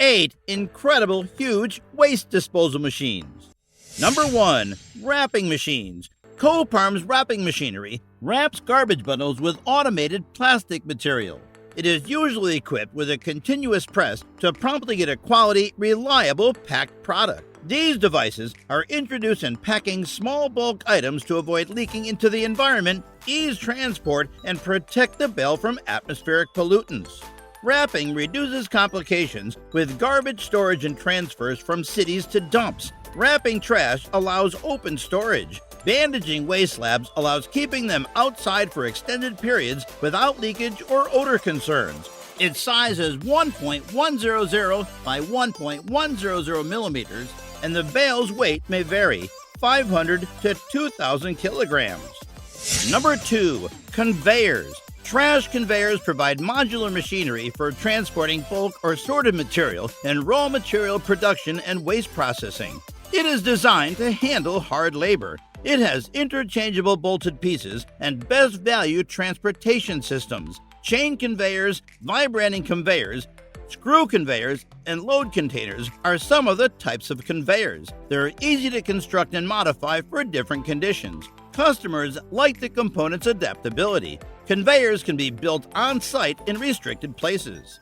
8 incredible, huge waste disposal machines. Number 1. Wrapping machines. Coparm's wrapping machinery wraps garbage bundles with automated plastic material. It is usually equipped with a continuous press to promptly get a quality, reliable packed product. These devices are introduced in packing small bulk items to avoid leaking into the environment, ease transport, and protect the bale from atmospheric pollutants. Wrapping reduces complications with garbage storage and transfers from cities to dumps. Wrapping trash allows open storage. Bandaging waste slabs allows keeping them outside for extended periods without leakage or odor concerns. Its size is 1.100 by 1.100 millimeters, and the bale's weight may vary, 500 to 2,000 kilograms. Number 2. Conveyors. Trash conveyors provide modular machinery for transporting bulk or sorted material and raw material production and waste processing. It is designed to handle hard labor. It has interchangeable bolted pieces and best value transportation systems. Chain conveyors, vibrating conveyors, screw conveyors, and load containers are some of the types of conveyors. They're easy to construct and modify for different conditions. Customers like the component's adaptability. Conveyors can be built on-site in restricted places.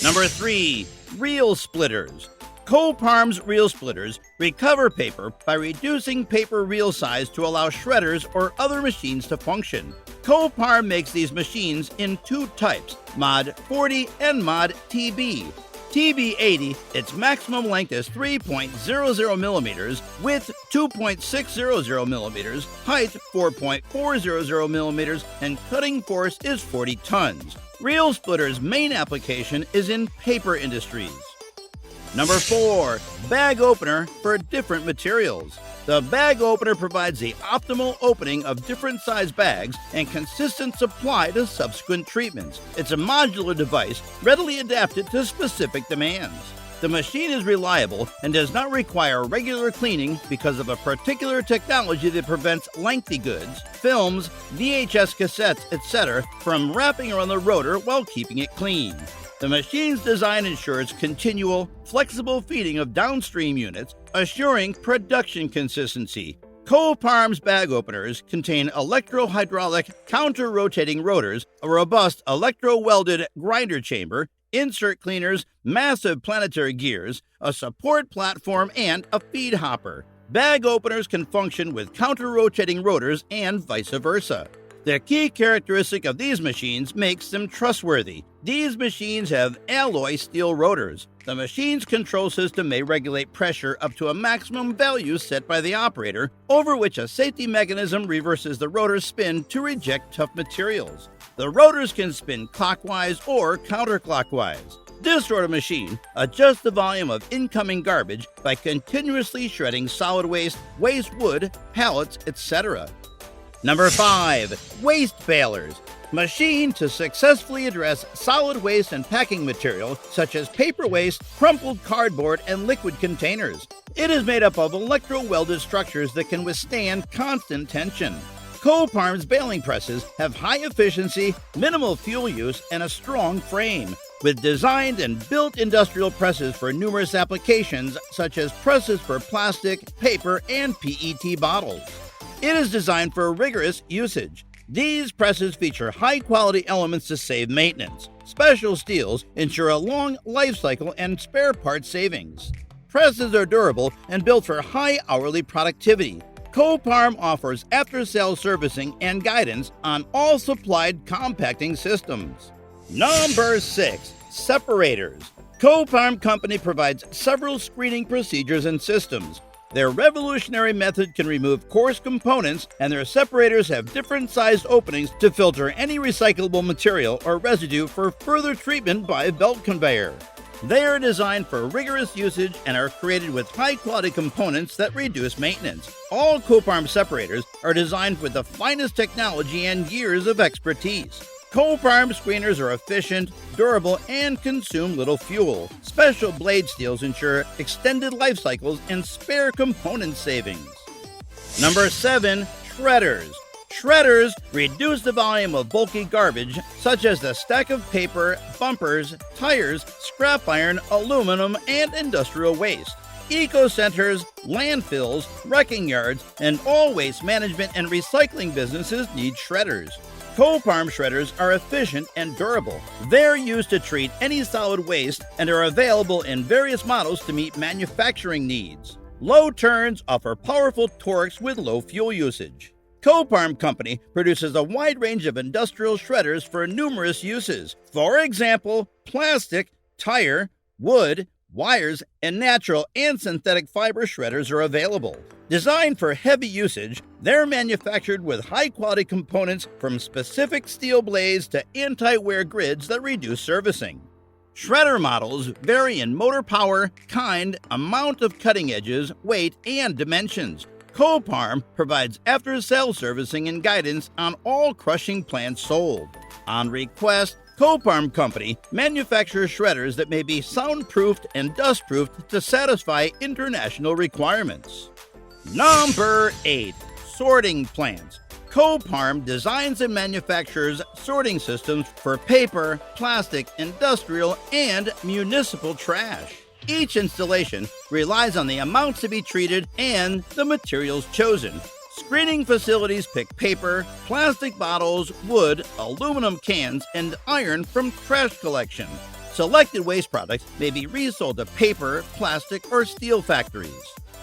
Number 3. Reel splitters. Coparm's reel splitters recover paper by reducing paper reel size to allow shredders or other machines to function. Coparm makes these machines in 2 types, Mod 40 and Mod TB. TB80, its maximum length is 3.00 millimeters, width 2.600 millimeters, height 4.400 millimeters, and cutting force is 40 tons. Reel splitters' main application is in paper industries. Number 4. Bag opener for different materials. The bag opener provides the optimal opening of different size bags and consistent supply to subsequent treatments. It's a modular device readily adapted to specific demands. The machine is reliable and does not require regular cleaning because of a particular technology that prevents lengthy goods, films, VHS cassettes, etc. from wrapping around the rotor while keeping it clean. The machine's design ensures continual, flexible feeding of downstream units, assuring production consistency. Coparm's bag openers contain electro-hydraulic counter-rotating rotors, a robust electro-welded grinder chamber, insert cleaners, massive planetary gears, a support platform, and a feed hopper. Bag openers can function with counter-rotating rotors and vice versa. The key characteristic of these machines makes them trustworthy. These machines have alloy steel rotors. The machine's control system may regulate pressure up to a maximum value set by the operator, over which a safety mechanism reverses the rotor's spin to reject tough materials. The rotors can spin clockwise or counterclockwise. This sort of machine adjusts the volume of incoming garbage by continuously shredding solid waste, waste wood, pallets, etc. Number 5. Waste balers. Machine to successfully address solid waste and packing material such as paper waste, crumpled cardboard, and liquid containers. It is made up of electro-welded structures that can withstand constant tension. Coparm's baling presses have high efficiency, minimal fuel use, and a strong frame. With designed and built industrial presses for numerous applications such as presses for plastic, paper, and PET bottles. It is designed for rigorous usage. These presses feature high-quality elements to save maintenance. Special steels ensure a long life cycle and spare part savings. Presses are durable and built for high hourly productivity. Coparm offers after-sales servicing and guidance on all supplied compacting systems. Number 6. Separators. Coparm Company provides several screening procedures and systems. Their revolutionary method can remove coarse components, and their separators have different sized openings to filter any recyclable material or residue for further treatment by a belt conveyor. They are designed for rigorous usage and are created with high-quality components that reduce maintenance. All Coparm separators are designed with the finest technology and years of expertise. Coparm screeners are efficient, durable, and consume little fuel. Special blade steels ensure extended life cycles and spare component savings. Number 7. Shredders. Shredders reduce the volume of bulky garbage, such as the stack of paper, bumpers, tires, scrap iron, aluminum, and industrial waste. Eco-centers, landfills, wrecking yards, and all waste management and recycling businesses need shredders. Coparm shredders are efficient and durable. They're used to treat any solid waste and are available in various models to meet manufacturing needs. Low turns offer powerful torques with low fuel usage. Coparm Company produces a wide range of industrial shredders for numerous uses. For example, plastic, tire, wood, wires, and natural and synthetic fiber shredders are available. Designed for heavy usage, they're manufactured with high-quality components from specific steel blades to anti-wear grids that reduce servicing. Shredder models vary in motor power, kind, amount of cutting edges, weight, and dimensions. Coparm provides after-sales servicing and guidance on all crushing plants sold. On request, Coparm Company manufactures shredders that may be soundproofed and dustproofed to satisfy international requirements. Number 8. Sorting plants. Coparm designs and manufactures sorting systems for paper, plastic, industrial, and municipal trash. Each installation relies on the amounts to be treated and the materials chosen. Screening facilities pick paper, plastic bottles, wood, aluminum cans, and iron from trash collection. Selected waste products may be resold to paper, plastic, or steel factories.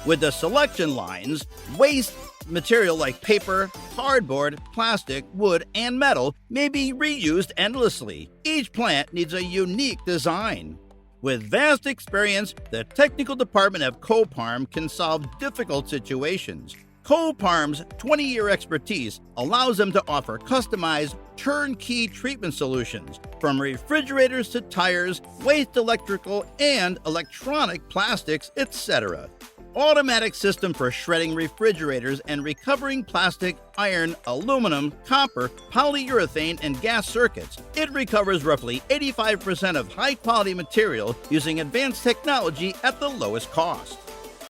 With the selection lines, waste material like paper, cardboard, plastic, wood, and metal may be reused endlessly. Each plant needs a unique design. With vast experience, the technical department of Coparm can solve difficult situations. Coparm's 20-year expertise allows them to offer customized, turnkey treatment solutions, from refrigerators to tires, waste electrical and electronic plastics, etc. Automatic system for shredding refrigerators and recovering plastic, iron, aluminum, copper, polyurethane, and gas circuits. It recovers roughly 85% of high-quality material using advanced technology at the lowest cost.